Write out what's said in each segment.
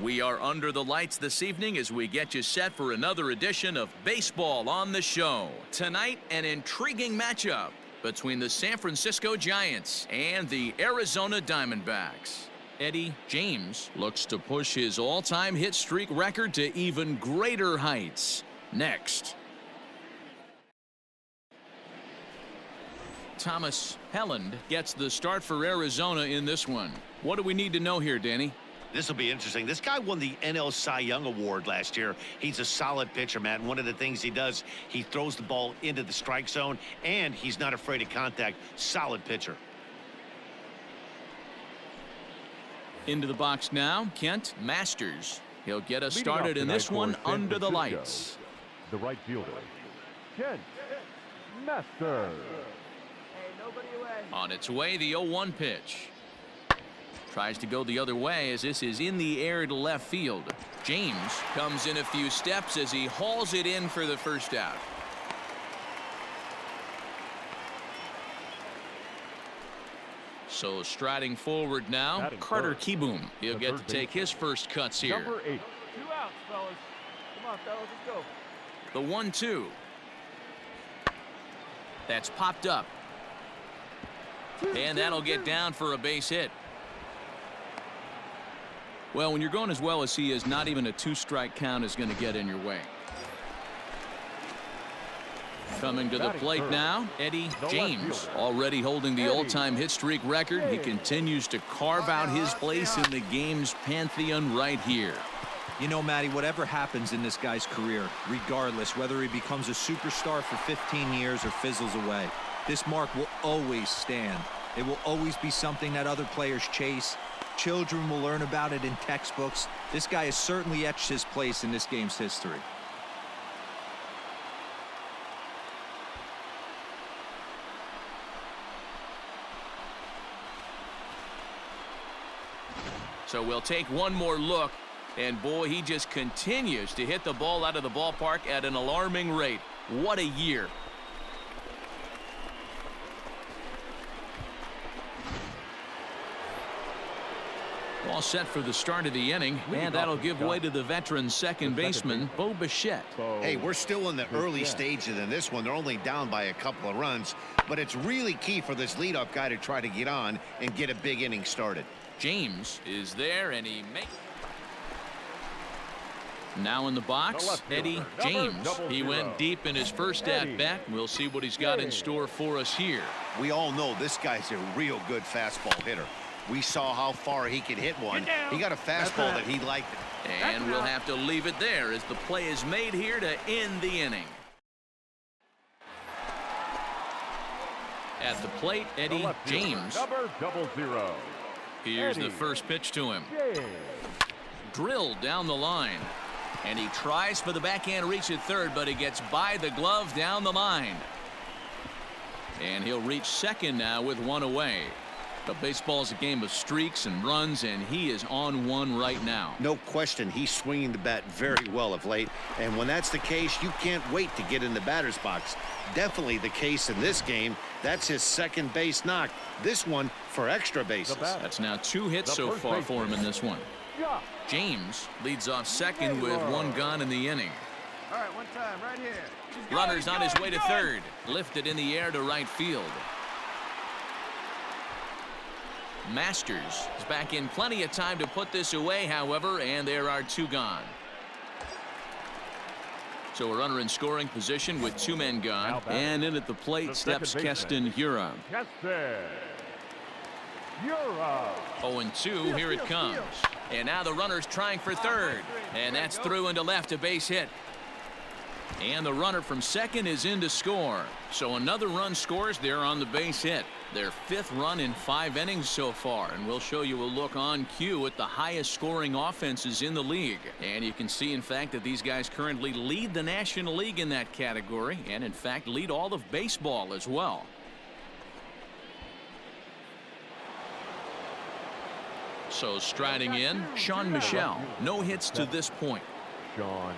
We are under the lights this evening as we get you set for another edition of Baseball on the Show. Tonight, an intriguing matchup between the San Francisco Giants and the Arizona Diamondbacks. Eddie James looks to push his all-time hit streak record to even greater heights. Next. Thomas Helland gets the start for Arizona in this one. What do we need to know here, Danny? This will be interesting. This guy won the NL Cy Young Award last year. He's a solid pitcher, Matt. And one of the things he does, he throws the ball into the strike zone, and he's not afraid of contact. Solid pitcher. Into the box now, Kent Masters. He'll get us started in this one under the lights. The right fielder, Kent Masters. On its way, the 0-1 pitch. Tries to go the other way as this is in the air to left field. James comes in a few steps as he hauls it in for the first out. So striding forward now, Carter Kieboom. He'll get to take his first cuts here. Number 8. 2 outs, fellas. Come on, fellas, let's go. The 1-2. That's popped up. And that'll get down for a base hit. Well, when you're going as well as he is, not even a 2-strike count is going to get in your way. Coming to the plate now, Eddie James, already holding the all-time hit streak record. He continues to carve out his place in the game's pantheon right here. You know, Matty, whatever happens in this guy's career, regardless whether he becomes a superstar for 15 years or fizzles away, this mark will always stand. It will always be something that other players chase. Children will learn about it in textbooks. This guy has certainly etched his place in this game's history. So we'll take one more look, and boy, he just continues to hit the ball out of the ballpark at an alarming rate. What a year. All set for the start of the inning, and that'll give way to the veteran second baseman, Bo Bichette. Hey, we're still in the early stages in this one. They're only down by a couple of runs, but it's really key for this leadoff guy to try to get on and get a big inning started. James is there, and he makes. Now in the box, Eddie James. He went deep in his first at-bat. We'll see what he's got in store for us here. We all know this guy's a real good fastball hitter. We saw how far he could hit one. He got a fastball that he liked. And we'll have to leave it there as the play is made here to end the inning. At the plate, Eddie James. Number 00. Here's the first pitch to him. Drilled down the line. And he tries for the backhand reach at third, but he gets by the glove down the line. And he'll reach second now with one away. But baseball is a game of streaks and runs, and he is on one right now. No question, he's swinging the bat very well of late. And when that's the case, you can't wait to get in the batter's box. Definitely the case in this game. That's his second base knock. This one for extra bases. That's now 2 hits so far for him in this one. James leads off second with one gone in the inning. All right, one time, right here. Runner's on his way to third. Lifted in the air to right field. Masters is back in plenty of time to put this away, however, and there are 2 gone. So a runner in scoring position with 2 men gone. And in at the plate steps Keston Hiura. 0-2, here it comes. And now the runner's trying for third. And that's through into left, a base hit. And the runner from second is in to score. So another run scores there on the base hit. Their 5th run in 5 innings so far. And we'll show you a look on cue at the highest scoring offenses in the league. And you can see, in fact, that these guys currently lead the National League in that category. And, in fact, lead all of baseball as well. So striding in, Sean Michel. No hits to this point. Sean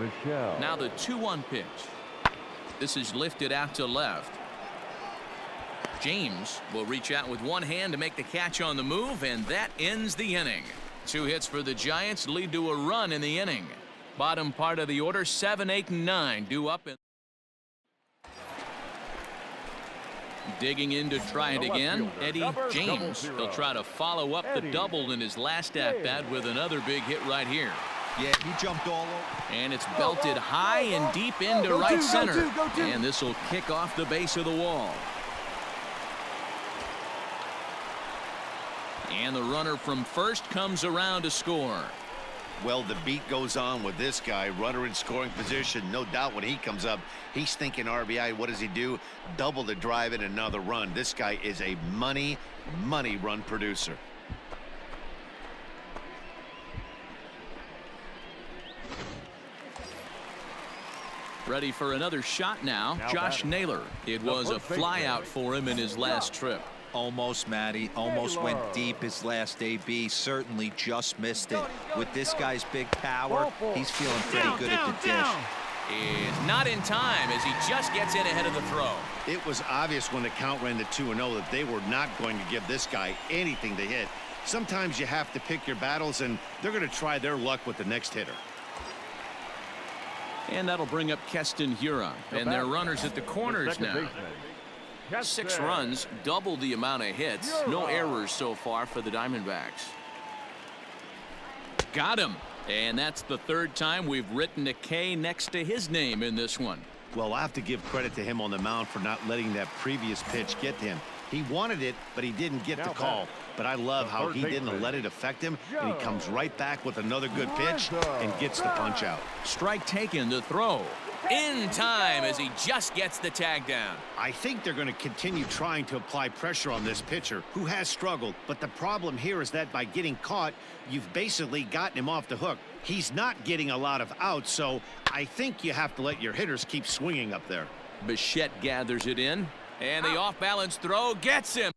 Michel. Now the 2-1 pitch. This is lifted out to left. James will reach out with one hand to make the catch on the move, and that ends the inning. 2 hits for the Giants lead to a run in the inning. Bottom part of the order, 7, 8, and 9 due up. Digging in to try it again, Eddie James. He'll try to follow up the double in his last at-bat with another big hit right here. Yeah, he jumped all over. And it's belted high and deep into right center. And this will kick off the base of the wall. And the runner from first comes around to score. Well, the beat goes on with this guy. Runner in scoring position. No doubt when he comes up, he's thinking RBI. What does he do? Double the drive and another run. This guy is a money run producer. Ready for another shot now Josh Naylor. It was a flyout for him in his last trip. Almost, Matty. Almost went deep his last AB. Certainly just missed it. With this guy's big power, he's feeling pretty good at the dish. Is not in time as he just gets in ahead of the throw. It was obvious when the count ran to 2-0 that they were not going to give this guy anything to hit. Sometimes you have to pick your battles, and they're going to try their luck with the next hitter. And that'll bring up Keston Hiura. And their runners at the corners now. 6 runs, double the amount of hits. No errors so far for the Diamondbacks. Got him. And that's the 3rd time we've written a K next to his name in this one. Well, I have to give credit to him on the mound for not letting that previous pitch get to him. He wanted it, but he didn't get the call. But I love how he didn't let it affect him, and he comes right back with another good pitch and gets the punch out. Strike taken, the throw. In time as he just gets the tag down. I think they're going to continue trying to apply pressure on this pitcher who has struggled. But the problem here is that by getting caught, you've basically gotten him off the hook. He's not getting a lot of outs, so I think you have to let your hitters keep swinging up there. Bichette gathers it in, and the off-balance throw gets him.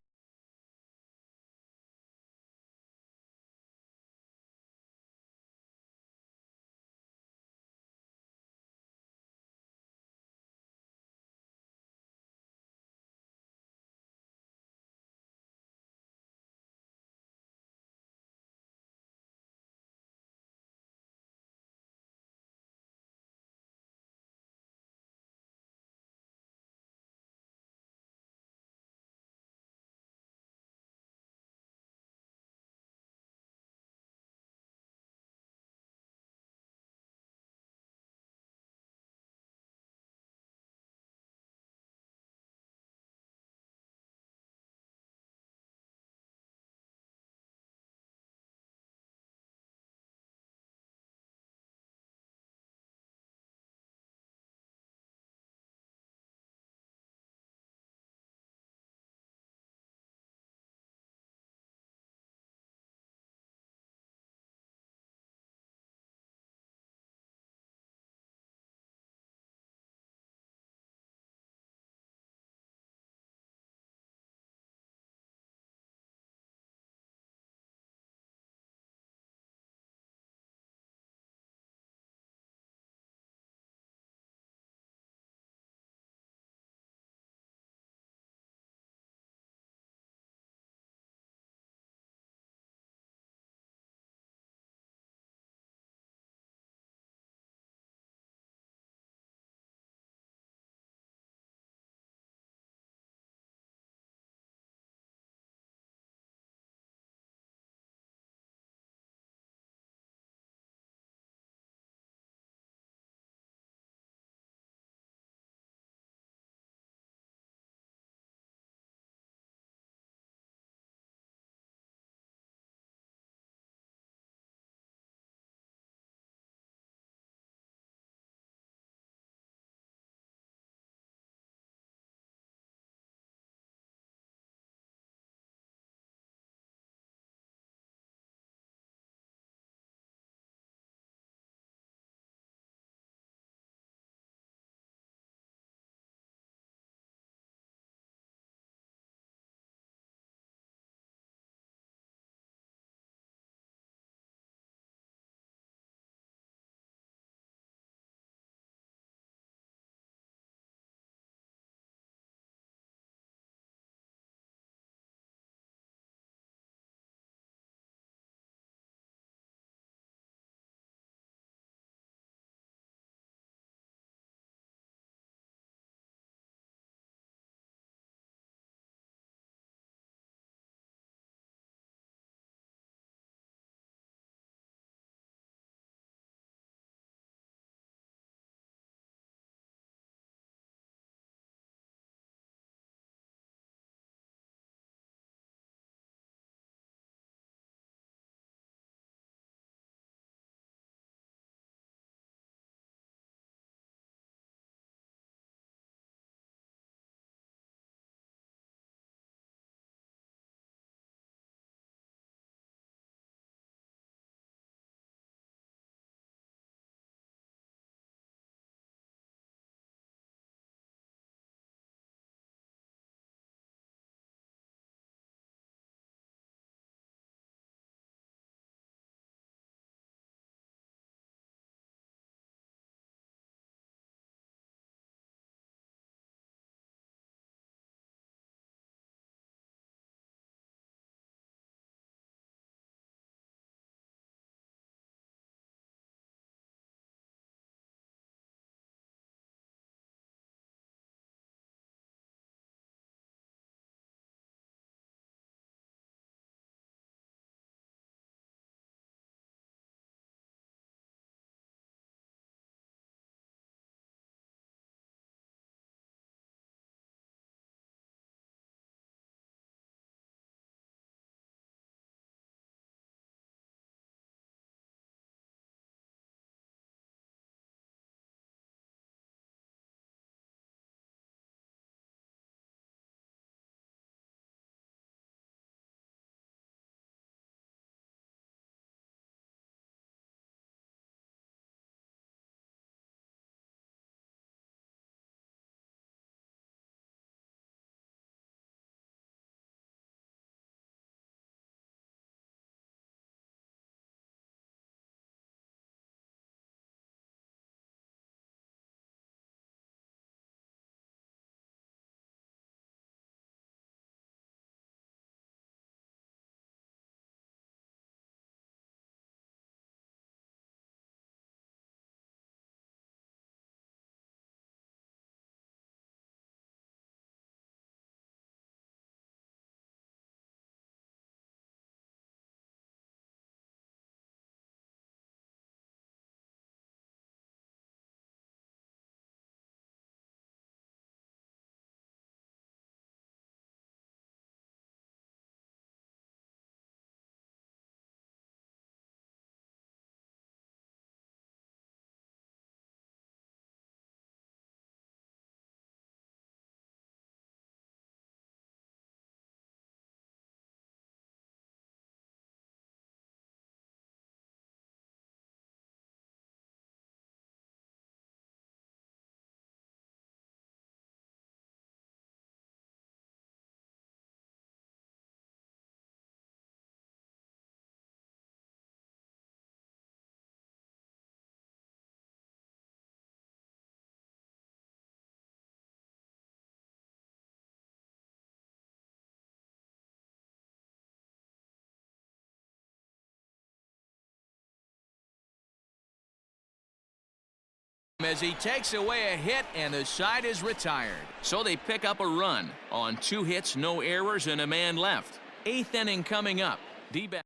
as he takes away a hit, and the side is retired. So they pick up a run on 2 hits, no errors, and a man left. 8th inning coming up. D-back.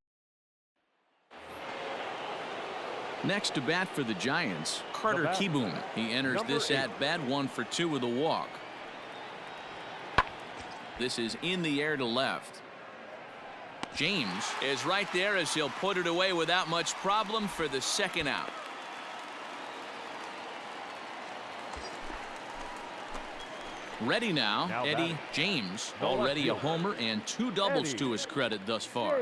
Next to bat for the Giants, Carter Kieboom. He enters this at-bat 1 for 2 with a walk. This is in the air to left. James is right there as he'll put it away without much problem for the 2nd out. Ready now Eddie James, already a homer and 2 doubles to his credit thus far.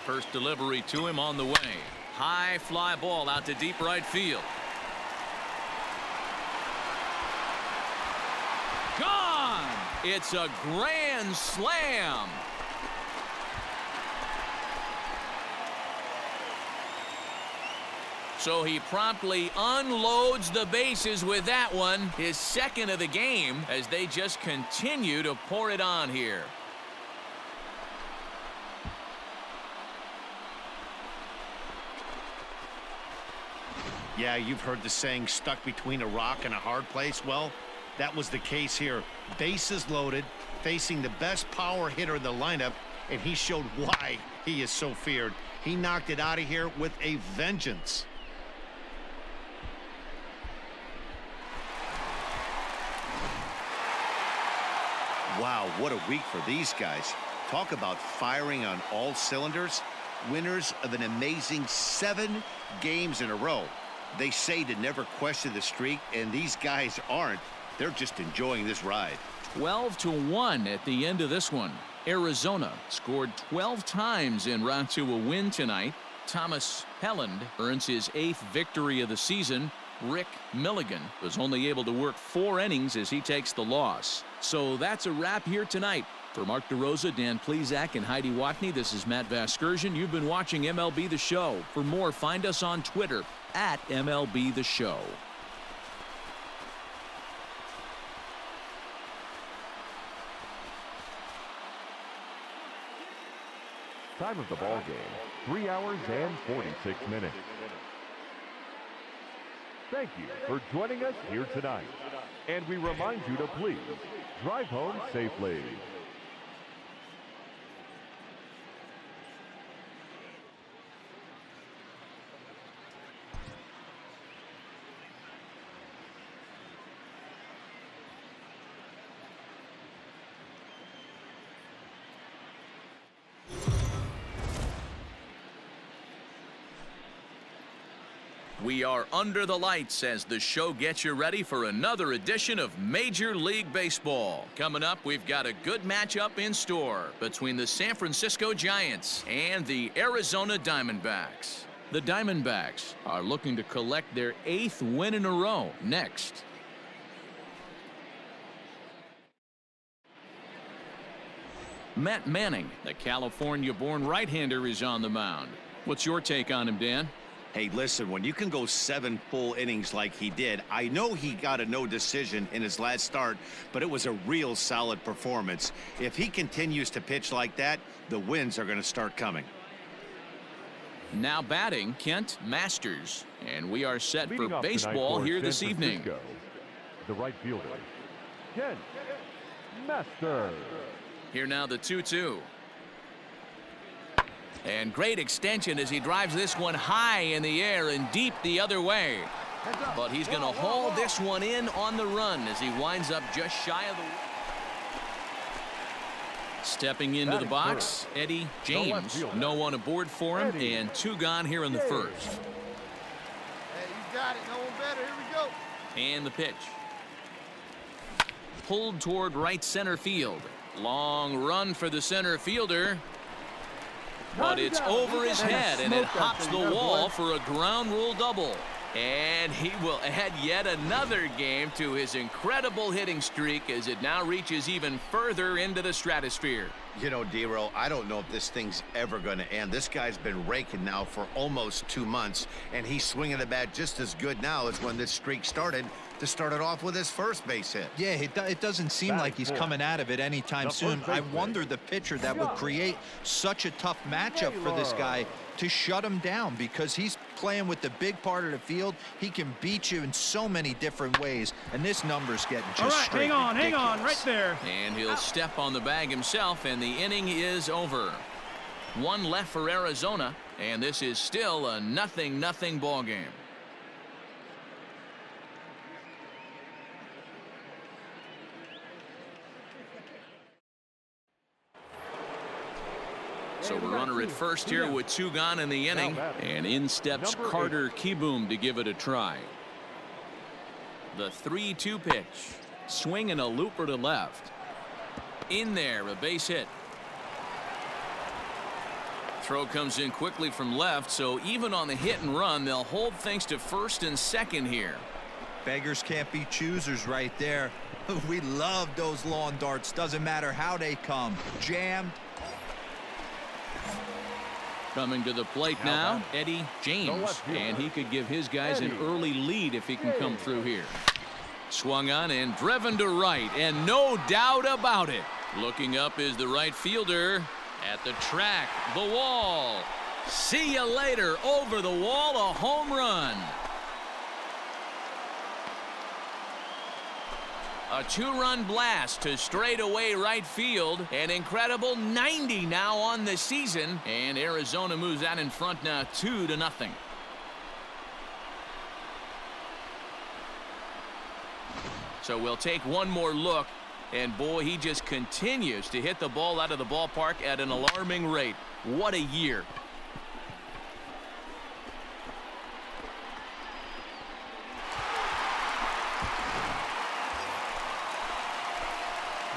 First delivery to him on the way. High fly ball out to deep right field. Gone! It's a grand slam. So he promptly unloads the bases with that one, his 2nd of the game, as they just continue to pour it on here. Yeah, you've heard the saying, stuck between a rock and a hard place. Well, that was the case here. Bases loaded, facing the best power hitter in the lineup, and he showed why he is so feared. He knocked it out of here with a vengeance. Wow, what a week for these guys. Talk about firing on all cylinders. Winners of an amazing 7 games in a row. They say to never question the streak, and these guys aren't. They're just enjoying this ride. 12-1 at the end of this one. Arizona scored 12 times en route to a win tonight. Thomas Helland earns his 8th victory of the season. Rick Milligan was only able to work 4 innings as he takes the loss. So that's a wrap here tonight. For Mark DeRosa, Dan Plesac, and Heidi Watney, this is Matt Vasgersian. You've been watching MLB The Show. For more, find us on Twitter at MLB The Show. Time of the ball game, 3 hours and 46 minutes. Thank you for joining us here tonight. And we remind you to please drive home safely. We are under the lights as the show gets you ready for another edition of Major League Baseball. Coming up, we've got a good matchup in store between the San Francisco Giants and the Arizona Diamondbacks. The Diamondbacks are looking to collect their 8th win in a row next. Matt Manning, the California-born right-hander, is on the mound. What's your take on him, Dan? Hey, listen, when you can go 7 full innings like he did, I know he got a no decision in his last start, but it was a real solid performance. If he continues to pitch like that, the wins are going to start coming. Now batting, Kent Masters, and we are set Leading for off baseball tonight for here San this evening. Francisco, the right fielder, Kent Masters. Here now the 2-2. And great extension as he drives this one high in the air and deep the other way. But he's going to haul this one in on the run as he winds up just shy of the... Stepping into the box, Eddie James. No one aboard for him, and 2 gone here in the first. Hey, you got it. No one better. Here we go. And the pitch. Pulled toward right center field. Long run for the center fielder. But it's over his head, and it hops the wall for a ground rule double. And he will add yet another game to his incredible hitting streak as it now reaches even further into the stratosphere. You know, D-Row, I don't know if this thing's ever going to end. This guy's been raking now for almost 2 months, and he's swinging the bat just as good now as when this streak started, to start it off with his first base hit. Yeah, it doesn't seem like he's coming out of it anytime soon. I wonder the pitcher that would create such a tough matchup for this guy to shut him down, because he's playing with the big part of the field. He can beat you in so many different ways, and this number's getting just straight ridiculous. Hang on, right there. And he'll step on the bag himself, and the inning is over. 1 left for Arizona, and this is still a 0-0 ball game. So the runner at first here with 2 gone in the inning, and in steps Carter Kieboom to give it a try. The 3-2 pitch, swing and a looper to left. In there, a base hit. Throw comes in quickly from left, so even on the hit and run, they'll hold things to first and second here. Beggars can't be choosers right there. We love those lawn darts. Doesn't matter how they come. Jammed. Coming to the plate now, Eddie James, and he could give his guys an early lead if he can come through here. Swung on and driven to right, and no doubt about it. Looking up is the right fielder at the track, the wall. See you later, over the wall, a home run. A 2-run blast to straightaway right field. An incredible 90 now on the season. And Arizona moves out in front now 2-0. So we'll take one more look. And boy, he just continues to hit the ball out of the ballpark at an alarming rate. What a year.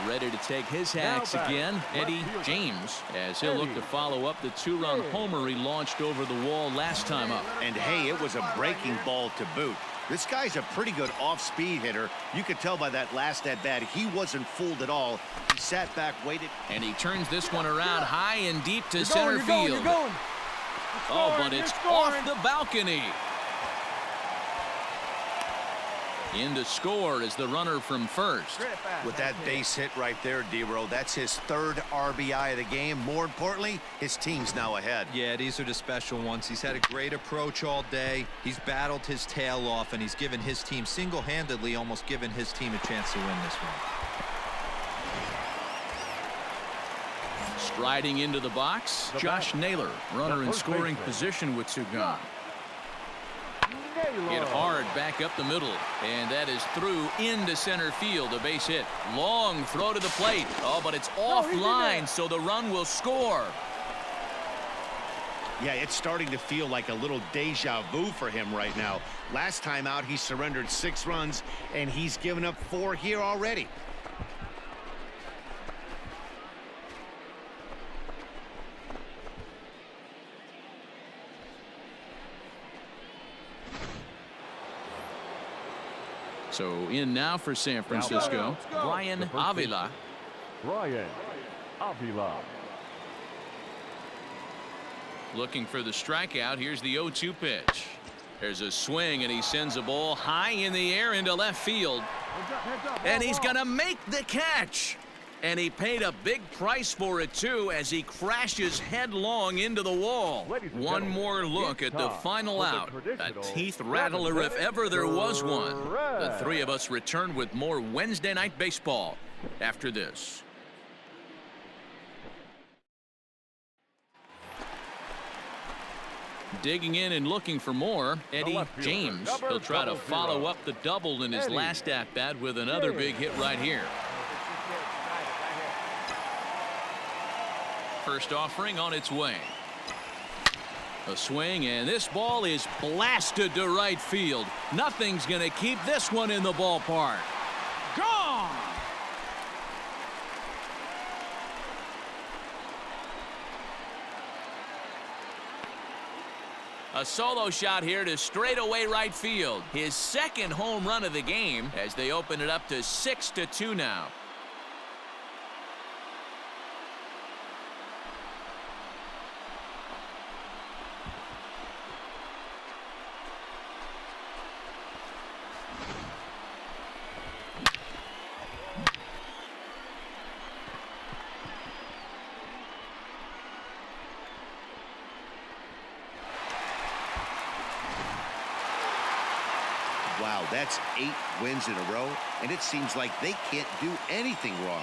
Ready to take his hacks again, Eddie James, as he'll look to follow up the 2-run homer he launched over the wall last time up. And hey, it was a breaking ball to boot. This guy's a pretty good off-speed hitter. You could tell by that last at-bat he wasn't fooled at all. He sat back, waited. And he turns this one around high and deep to center field. Oh, but it's off the balcony. In to score is the runner from first. With that base hit right there, D-Row, that's his 3rd RBI of the game. More importantly, his team's now ahead. Yeah, these are the special ones. He's had a great approach all day. He's battled his tail off, and he's given his team single-handedly, almost given his team a chance to win this one. Striding into the box, Josh Naylor, runner in scoring position with 2 gone. Hit hard back up the middle, and that is through into center field. A base hit. Long throw to the plate. Oh, but it's offline, so the run will score. Yeah, it's starting to feel like a little deja vu for him right now. Last time out, he surrendered 6 runs, and he's given up 4 here already. So in now for San Francisco, Brian Avila. Brian Avila. Looking for the strikeout. Here's the 0-2 pitch. There's a swing, and he sends a ball high in the air into left field. And he's going to make the catch. And he paid a big price for it, too, as he crashes headlong into the wall. One more look at the final out. A teeth rattler if ever there was one. The 3 of us return with more Wednesday Night Baseball after this. Digging in and looking for more, Eddie James. He'll try to follow up the double in his last at-bat with another big hit right here. First offering on its way. A swing, and this ball is blasted to right field. Nothing's going to keep this one in the ballpark. Gone! A solo shot here to straightaway right field. His second home run of the game as they open it up to 6-2 now. Wow, that's 8 wins in a row, and it seems like they can't do anything wrong.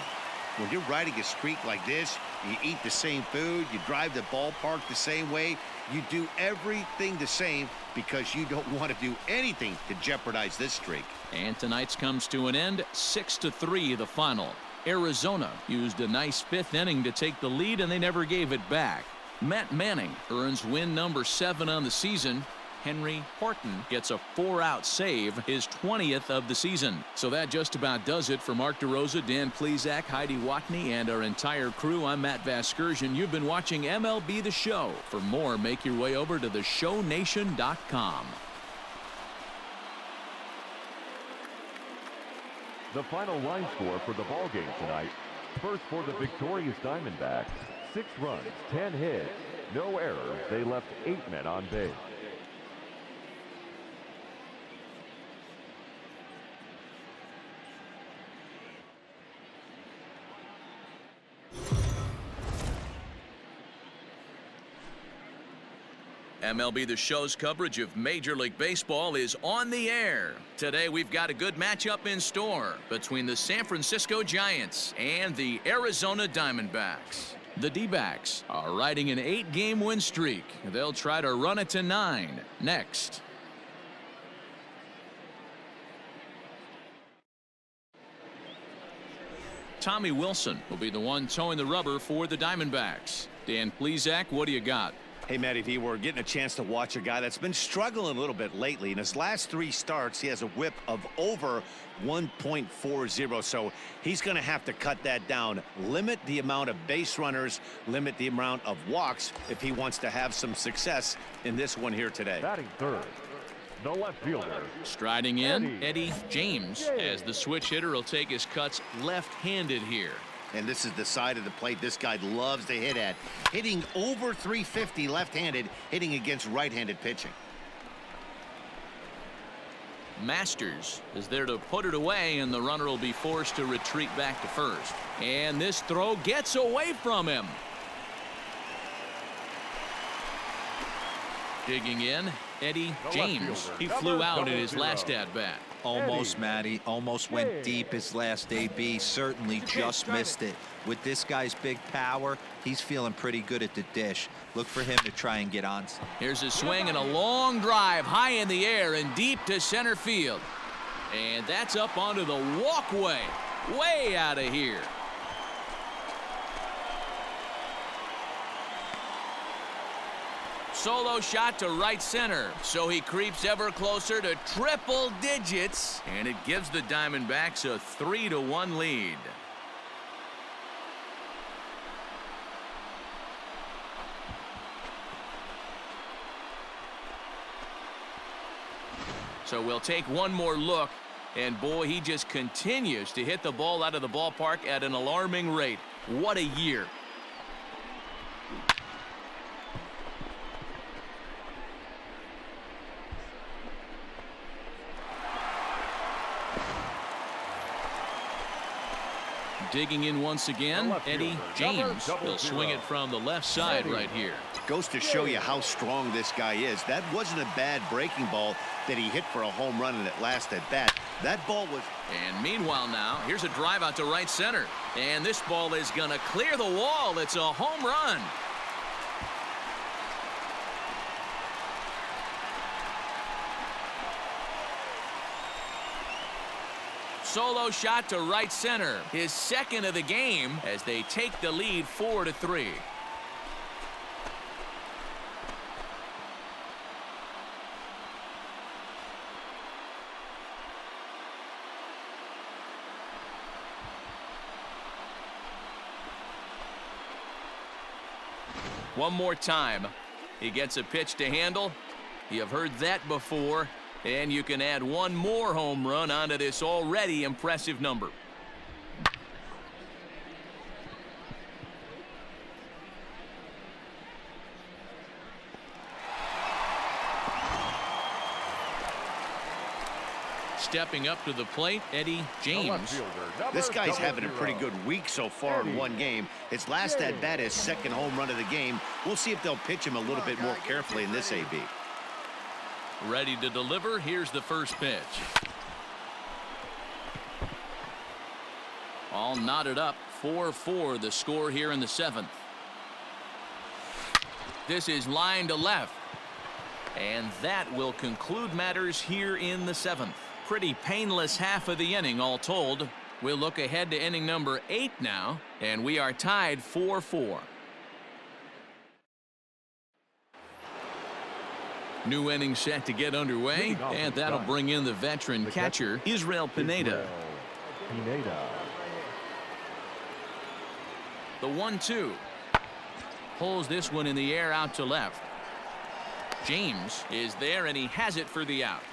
When you're riding a streak like this, you eat the same food, you drive the ballpark the same way, you do everything the same because you don't want to do anything to jeopardize this streak. And tonight's comes to an end, 6-3 the final. Arizona used a nice 5th inning to take the lead, and they never gave it back. Matt Manning earns win number 7 on the season. Henry Horton gets a 4-out save, his 20th of the season. So that just about does it for Mark DeRosa, Dan Plesac, Heidi Watney, and our entire crew. I'm Matt Vasgersian. You've been watching MLB The Show. For more, make your way over to theshownation.com. The final line score for the ballgame tonight. First for the victorious Diamondbacks, 6 runs, 10 hits, no errors. They left 8 men on base. MLB The Show's coverage of Major League Baseball is on the air. Today we've got a good matchup in store between the San Francisco Giants and the Arizona Diamondbacks. The D-backs are riding an 8-game win streak. They'll try to run it to 9 next. Tommy Wilson will be the one towing the rubber for the Diamondbacks. Dan Plesac, what do you got? Hey, Matty V, we're getting a chance to watch a guy that's been struggling a little bit lately. In his last 3 starts, he has a whip of over 1.40, so he's going to have to cut that down, limit the amount of base runners, limit the amount of walks if he wants to have some success in this one here today. Batting third, the left fielder. Striding in, Eddie James, as the switch hitter will take his cuts left-handed here. And this is the side of the plate this guy loves to hit at. Hitting over 350 left-handed, hitting against right-handed pitching. Masters is there to put it away, and the runner will be forced to retreat back to first. And this throw gets away from him. Digging in, Eddie James. He flew out in his last at-bat. Almost, Matty. Almost went deep his last AB. Certainly just missed it. With this guy's big power, he's feeling pretty good at the dish. Look for him to try and get on. Here's a swing and a long drive high in the air and deep to center field. And that's up onto the walkway. Way out of here. Solo shot to right center, so he creeps ever closer to triple digits, and it gives the Diamondbacks a 3-1 lead. So we'll take one more look, and boy, he just continues to hit the ball out of the ballpark at an alarming rate. What a year. Digging in once again, Eddie James. He'll swing it from the left side right here. Goes to show you how strong this guy is. That wasn't a bad breaking ball that he hit for a home run in that last at bat. That ball was... And meanwhile now, here's a drive out to right center. And this ball is going to clear the wall. It's a home run. Solo shot to right center, his second of the game as they take the lead 4-3. One more time. He gets a pitch to handle, You've heard that before, and you can add one more home run onto this already impressive number. Stepping up to the plate, Eddie James. This guy's having a pretty good week so far in one game. His last at-bat is second home run of the game. We'll see if they'll pitch him a little bit more carefully in this AB. Ready to deliver. Here's the first pitch. All knotted up. 4-4 the score here in the 7th. This is line to left. And that will conclude matters here in the 7th. Pretty painless half of the inning all told. We'll look ahead to inning number 8 now, and we are tied 4-4. New inning set to get underway, and that'll bring in the veteran catcher, Israel Pineda. The 1-2. Pulls this one in the air out to left. James is there, and he has it for the out.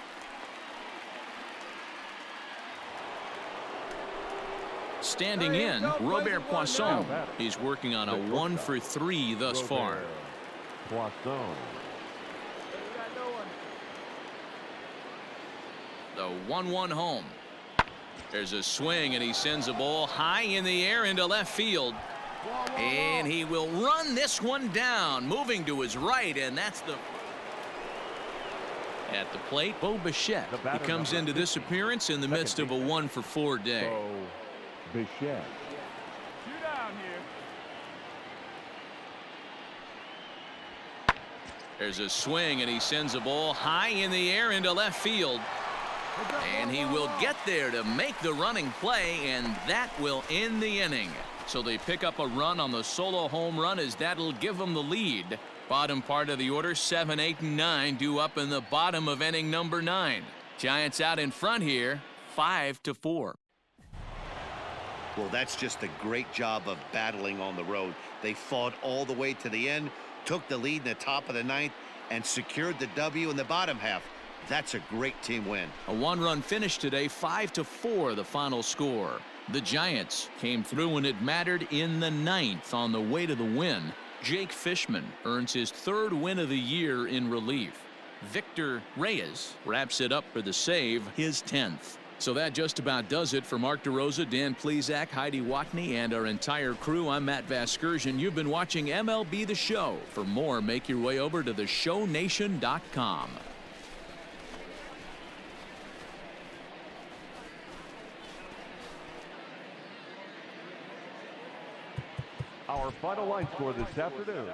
Standing in, Robert Poisson. He's working on a 1-for-3 thus far. Poisson. The 1-1 home. There's a swing, and he sends a ball high in the air into left field. And he will run this one down, moving to his right, and that's the... At the plate, Bo Bichette. He comes into this appearance in the midst of a 1-for-4 day. Bichette. You down here. There's a swing, and he sends a ball high in the air into left field. And he will get there to make the running play, and that will end the inning. So they pick up a run on the solo home run, as that'll give them the lead. Bottom part of the order, 7, 8, and 9 due up in the bottom of inning number 9. Giants out in front here, 5-4. Well, that's just a great job of battling on the road. They fought all the way to the end, took the lead in the top of the 9th, and secured the W in the bottom half. That's a great team win. A one-run finish today, 5-4 the final score. The Giants came through when it mattered in the 9th on the way to the win. Jake Fishman earns his 3rd win of the year in relief. Victor Reyes wraps it up for the save, his 10th. So that just about does it for Mark DeRosa, Dan Plesac, Heidi Watney, and our entire crew. I'm Matt Vasgersian. You've been watching MLB The Show. For more, make your way over to theshownation.com. Our final line score this afternoon.